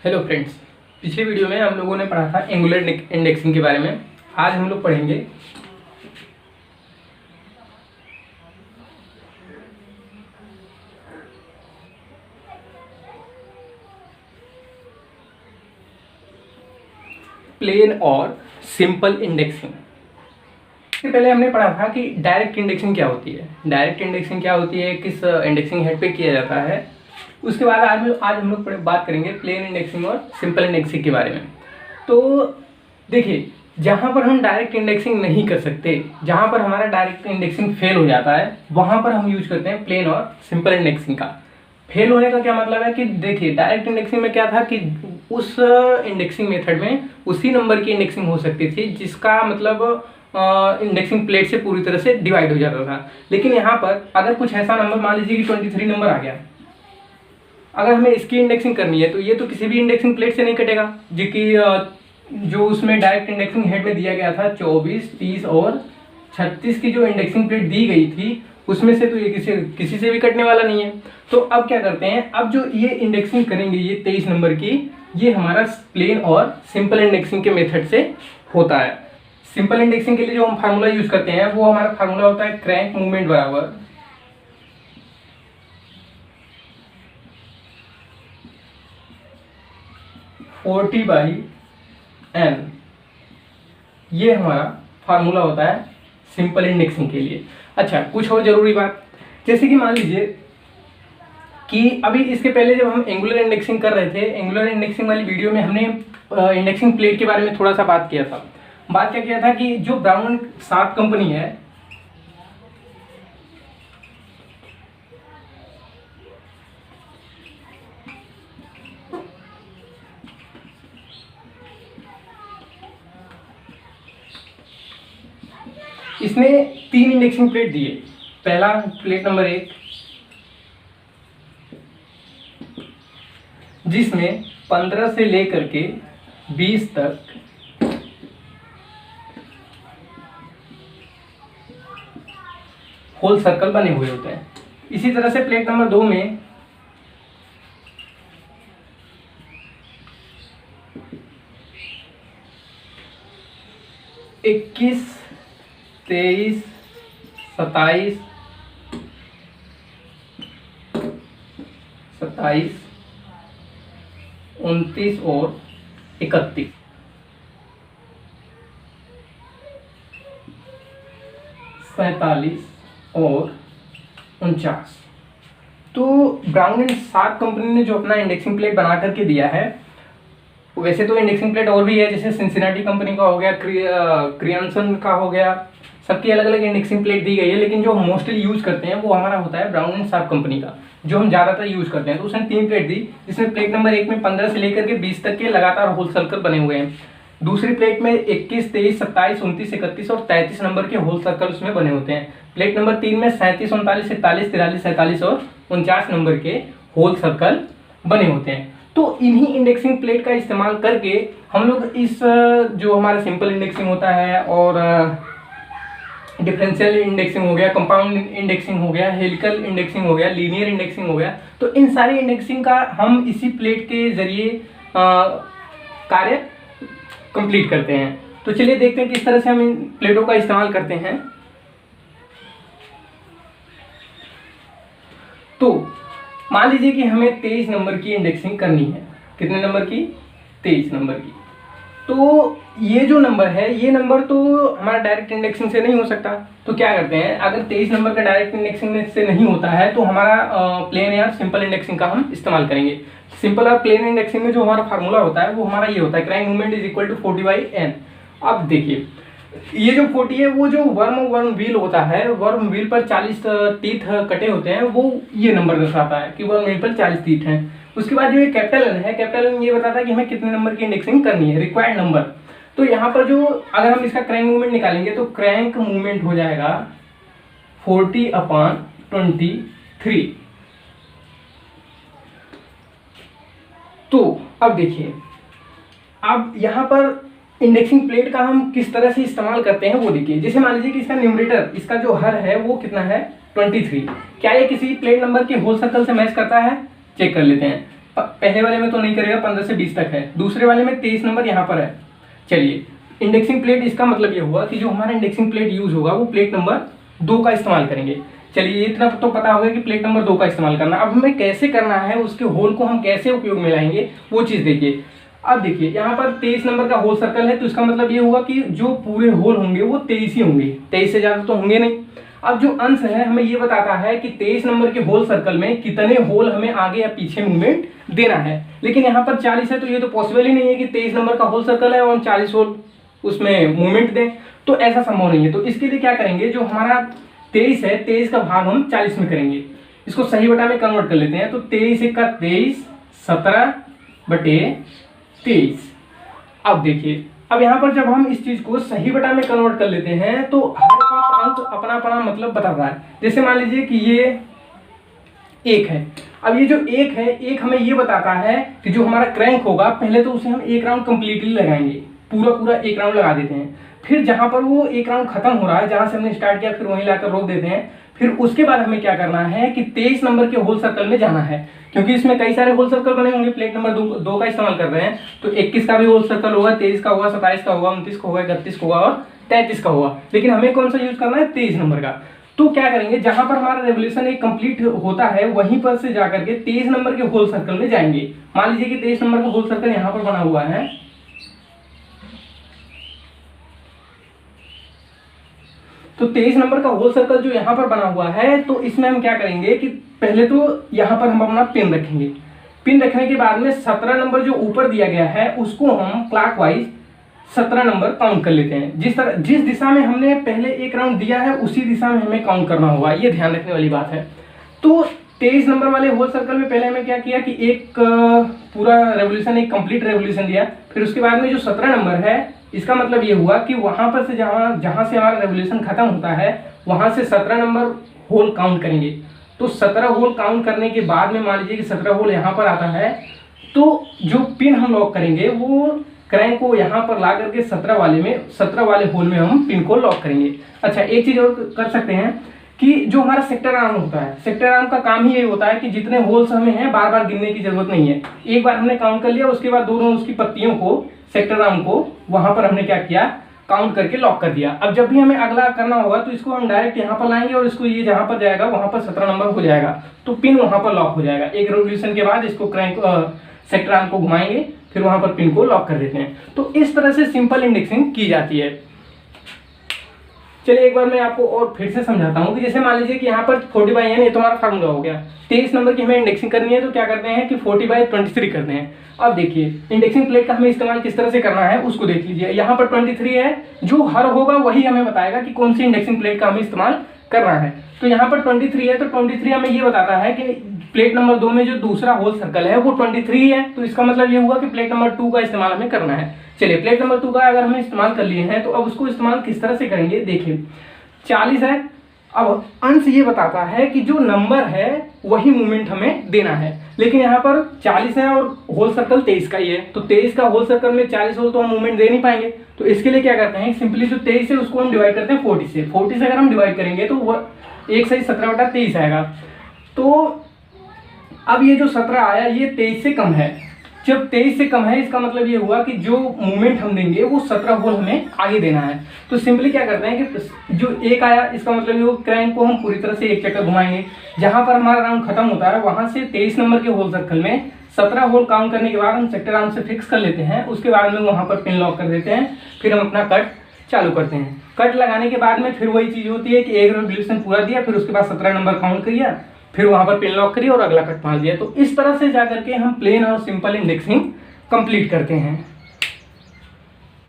Hello friends, पिछली video में हम लोगों ने पढ़ा था एंगुलर इंडेक्सिंग के बारे में। आज हम लोग पढ़ेंगे प्लेन और सिंपल इंडेक्सिंग। इससे पहले हमने पढ़ा था कि डायरेक्ट इंडेक्सिंग क्या होती है, डायरेक्ट इंडेक्सिंग क्या होती है, किस इंडेक्सिंग हेड पे किया जाता है। उसके बाद आज हम लोग बात करेंगे प्लेन इंडेक्सिंग और सिंपल इंडेक्सिंग के बारे में। तो देखिए, जहाँ पर हम डायरेक्ट इंडेक्सिंग नहीं कर सकते, जहाँ पर हमारा डायरेक्ट इंडेक्सिंग फेल हो जाता है, वहाँ पर हम यूज करते हैं प्लेन और सिंपल इंडेक्सिंग का। फेल होने का क्या मतलब है कि देखिए, डायरेक्ट इंडेक्सिंग में क्या था कि उस इंडेक्सिंग मेथड में उसी नंबर की इंडेक्सिंग हो सकती थी जिसका मतलब इंडेक्सिंग प्लेट से पूरी तरह से डिवाइड हो जाता था। लेकिन यहाँ पर अगर कुछ ऐसा नंबर, मान लीजिए कि 23 नंबर आ गया, अगर हमें इसकी इंडेक्सिंग करनी है तो ये तो किसी भी इंडेक्सिंग प्लेट से नहीं कटेगा, जो उसमें डायरेक्ट इंडेक्सिंग हेड में दिया गया था 24, 30 और 36 की जो इंडेक्सिंग प्लेट दी गई थी, उसमें से तो ये किसी से भी कटने वाला नहीं है। तो अब क्या करते हैं, अब जो ये इंडेक्सिंग करेंगे ये 23 नंबर की, ये हमारा प्लेन और सिंपल इंडेक्सिंग के मेथड से होता है। सिंपल इंडेक्सिंग के लिए जो हम फार्मूला यूज करते हैं वो हमारा फार्मूला होता है क्रैंक मूवमेंट बराबर (40/n). ये हमारा फार्मूला होता है सिंपल इंडेक्सिंग के लिए। अच्छा, कुछ और जरूरी बात, जैसे कि मान लीजिए कि अभी इसके पहले जब हम एंगुलर इंडेक्सिंग कर रहे थे, एंगुलर इंडेक्सिंग वाली वीडियो में हमने इंडेक्सिंग प्लेट के बारे में थोड़ा सा बात किया था। बात क्या किया था कि जो ब्राउन 7 कंपनी है, इसने 3 इंडेक्सिंग प्लेट दिए। पहला प्लेट नंबर 1, जिसमें 15 से लेकर के 20 तक होल सर्कल बने हुए होते हैं। इसी तरह से प्लेट नंबर 2 में 21, 23, 27, 29 और 31, 47 और 49। तो ब्राउन एंड 7 कंपनी ने जो अपना इंडेक्सिंग प्लेट बना करके दिया है, वैसे तो इंडेक्सिंग प्लेट और भी है, जैसे सिंसिनाटी कंपनी का हो गया, क्रियंसन का हो गया, सबकी अलग अलग इंडेक्सिंग प्लेट दी गई है। लेकिन जो हम मोस्टली यूज करते हैं वो हमारा होता है ब्राउन एंड 7 कंपनी का, जो हम ज़्यादातर यूज करते हैं। तो उसने 3 प्लेट दी, जिसमें प्लेट नंबर 1 में 15 से लेकर के 20 तक के लगातार होल सर्कल बने हुए हैं। दूसरी प्लेट में 21, 23, 27, 29, 31 और 33 नंबर के होल सर्कल उसमें बने होते हैं। प्लेट नंबर 3 में 37, 39, 41, 43, 47 और 49 नंबर के होल सर्कल बने होते हैं। तो इन्हीं इंडेक्सिंग प्लेट का इस्तेमाल करके हम लोग इस जो हमारा सिंपल इंडेक्सिंग होता है और डिफरेंशियल इंडेक्सिंग हो गया, कंपाउंड इंडेक्सिंग हो गया, हेलिकल इंडेक्सिंग हो गया, लीनियर इंडेक्सिंग हो गया, तो इन सारी इंडेक्सिंग का हम इसी प्लेट के जरिए कार्य कंप्लीट करते हैं। तो चलिए देखते हैं किस तरह से हम इन प्लेटों का इस्तेमाल करते हैं। तो मान लीजिए कि हमें 23 नंबर की इंडेक्सिंग करनी है। कितने नंबर की? 23 नंबर की। तो ये जो नंबर है, ये नंबर तो हमारा डायरेक्ट इंडेक्सिंग से नहीं हो सकता। तो क्या करते हैं, अगर 23 नंबर का डायरेक्ट इंडेक्सिंग से नहीं होता है तो हमारा प्लेन या सिंपल इंडेक्सिंग का हम इस्तेमाल करेंगे। सिंपल और प्लेन इंडेक्सिंग में जो हमारा फार्मूला होता है वो हमारा ये होता है crank movement is equal to 40/n। अब देखिए, ये जो 40 है वो जो वर्म व्हील होता है, वर्म व्हील पर 40 टीथ कटे होते हैं, वो ये नंबर दर्शाता है कि वर्म व्हील पर 40 टीथ हैं। उसके बाद जो ये कैपिटल एन है, कैपिटल एन ये बताता है कि हमें कितने नंबर की इंडेक्सिंग करनी है, रिक्वायर्ड नंबर। तो यहाँ पर जो अगर हम इसका क्रैंक मूवमेंट निकालेंगे तो क्रैंक मूवमेंट हो जाएगा 40/23। तो अब देखिए, अब यहाँ पर इंडेक्सिंग प्लेट का हम किस तरह से इस्तेमाल करते हैं वो देखिए। जैसे मान लीजिए कि इसका न्यूमरेटर, इसका जो हर है वो कितना है, 23। क्या ये किसी प्लेट नंबर के होल सर्कल से मैच करता है? चेक कर लेते हैं। पहले वाले में तो नहीं करेगा, 15 से 20 तक है, दूसरे वाले में 23 नंबर यहाँ पर है। चलिए, इंडेक्सिंग प्लेट, इसका मतलब ये हुआ कि जो हमारा इंडेक्सिंग प्लेट यूज होगा वो प्लेट नंबर 2 का इस्तेमाल करेंगे। चलिए, इतना तो पता होगा कि प्लेट नंबर 2 का इस्तेमाल करना। अब हमें कैसे करना है, उसके होल को हम कैसे उपयोग में लाएंगे वो चीज़ देखिए। अब देखिए, यहाँ पर 23 नंबर का होल सर्कल है, तो इसका मतलब ये हुआ कि जो पूरे होल होंगे वो 23 ही होंगे, 23 से ज़्यादा तो होंगे नहीं। अब जो अंश है हमें ये बताता है कि 23 नंबर के होल सर्कल में कितने होल हमें आगे या पीछे मूवमेंट देना है। लेकिन यहाँ पर 40 है, तो ये तो पॉसिबल ही नहीं है कि 23 नंबर का होल सर्कल है और 40 होल उसमें मूवमेंट दें, तो ऐसा संभव नहीं है। तो इसके लिए क्या करेंगे, जो हमारा 23 है, 23 का भाग हम 40 में करेंगे, इसको सही बटा में कन्वर्ट कर लेते हैं। तो 23 का 23, 17 बटे 23। अब देखिए, अब यहाँ पर जब हम इस चीज को सही बटा में कन्वर्ट कर लेते हैं तो हर एक अंक अपना अपना मतलब बता रहा है। जैसे मान लीजिए कि ये 1 है, अब ये जो 1 है, 1 हमें ये बताता है कि जो हमारा क्रैंक होगा पहले तो उसे हम 1 राउंड कंप्लीटली लगाएंगे, पूरा 1 राउंड लगा देते हैं। फिर जहां पर वो 1 राउंड खत्म हो रहा है, जहां से हमने स्टार्ट किया, फिर वहीं लाकर रोक देते हैं। फिर उसके बाद हमें क्या करना है कि 23 नंबर के होल सर्कल में जाना है, क्योंकि इसमें कई सारे होल सर्कल बने होंगे, प्लेट नंबर 2 का इस्तेमाल कर रहे हैं, तो 21 का भी होल सर्कल होगा, 23 का होगा, 27 का होगा, 29 का होगा, 31 का होगा और 33 का होगा। लेकिन हमें कौन सा यूज करना है, 23 नंबर का। तो क्या करेंगे, जहां पर हमारा रेवोल्यूशन एक कंप्लीट होता है वहीं पर से जाकर के 23 नंबर के होल सर्कल में जाएंगे। मान लीजिए कि 23 नंबर का होल सर्कल यहाँ पर बना हुआ है, तो 23 नंबर का होल सर्कल जो यहाँ पर बना हुआ है, तो इसमें हम क्या करेंगे कि पहले तो यहाँ पर हम अपना पिन रखेंगे। पिन रखने के बाद में 17 नंबर जो ऊपर दिया गया है उसको हम क्लॉकवाइज 17 नंबर काउंट कर लेते हैं। जिस दिशा में हमने पहले 1 राउंड दिया है उसी दिशा में हमें काउंट करना होगा, ये ध्यान रखने वाली बात है। तो 23 नंबर वाले होल सर्कल में पहले हमें क्या किया कि एक पूरा रेवोल्यूशन, एक कंप्लीट रेवोल्यूशन दिया। फिर उसके बाद में जो 17 नंबर है, इसका मतलब ये हुआ कि वहां पर से जहां से हमारा रेवोल्यूशन खत्म होता है वहां से 17 नंबर होल काउंट करेंगे। तो 17 होल काउंट करने के बाद में मान लीजिए कि 17 होल यहाँ पर आता है, तो जो पिन हम लॉक करेंगे वो क्रैंक को यहाँ पर ला करके 17 वाले होल में हम पिन को लॉक करेंगे। अच्छा, एक चीज और कर सकते हैं कि जो हमारा सेक्टर आर्म होता है, सेक्टर आर्म का काम ही ये होता है कि जितने होल्स हमें हैं बार बार गिनने की जरूरत नहीं है। एक बार हमने काउंट कर लिया, उसके बाद दोनों उसकी पत्तियों को, सेक्टर आर्म को वहां पर हमने क्या किया, काउंट करके लॉक कर दिया। अब जब भी हमें अगला करना होगा तो इसको हम डायरेक्ट यहाँ पर लाएंगे और इसको ये जहां पर जाएगा वहां पर 17 नंबर हो जाएगा, तो पिन वहां पर लॉक हो जाएगा। एक रेवोल्यूशन के बाद इसको क्रैंक सेक्टर आर्म को घुमाएंगे, फिर वहां पर पिन को लॉक कर देते हैं। तो इस तरह से सिंपल इंडेक्सिंग की जाती है। चलिए एक बार मैं आपको और फिर से समझाता हूँ कि जैसे मान लीजिए कि यहाँ पर 40/n ये तुम्हारा फार्मूला हो गया, 23 नंबर की हमें इंडेक्सिंग करनी है, तो क्या करते हैं कि 40/23 करते हैं। अब देखिए, इंडेक्सिंग प्लेट का हमें इस्तेमाल किस तरह से करना है उसको देख लीजिए। यहाँ पर 23 है, जो हर होगा वही हमें बताएगा कि कौन सी इंडेक्सिंग प्लेट का हमें इस्तेमाल करना है। तो यहाँ पर 23 है, तो 23 हमें ये बताता है कि प्लेट नंबर 2 में जो दूसरा होल सर्कल है वो 23 है, तो इसका मतलब ये हुआ कि प्लेट नंबर 2 का इस्तेमाल हमें करना है। चलिए, प्लेट नंबर 2 का अगर हमें इस्तेमाल कर लिए हैं तो अब उसको इस्तेमाल किस तरह से करेंगे, देखिए 40 है। अब अंश ये बताता है कि जो नंबर है वही मूवमेंट हमें देना है, लेकिन यहाँ पर 40 है और होल सर्कल 23 का ही है, तो 23 का होल सर्कल में 40 होल तो हम मूवमेंट दे नहीं पाएंगे। तो इसके लिए क्या करते हैं, सिंपली जो 23 है उसको हम डिवाइड करते हैं 40 से। 40 से अगर हम डिवाइड करेंगे तो वह 1 से 17/23 आएगा। तो अब ये जो 17 आया ये 23 से कम है। जब 23 से कम है इसका मतलब ये हुआ कि जो मूवमेंट हम देंगे वो 17 होल हमें आगे देना है। तो सिंपली क्या करते हैं कि जो 1 आया इसका मतलब ये क्रैंक को हम पूरी तरह से एक चक्कर घुमाएंगे, जहां पर हमारा राउंड खत्म होता है वहां से 23 नंबर के होल सर्कल में 17 होल काउंट करने के बाद हम सेक्टर आर्म से फिक्स कर लेते हैं। उसके बाद में वहां पर पिन लॉक कर देते हैं, फिर हम अपना कट चालू करते हैं। कट लगाने के बाद में फिर वही चीज होती है कि एक रेवोल्यूशन पूरा दिया, फिर उसके बाद 17 नंबर काउंट किया, फिर वहां पर पिन लॉक करिए और अगला कट मार दिया। तो इस तरह से जाकर के हम प्लेन और सिंपल इंडेक्सिंग कंप्लीट करते हैं।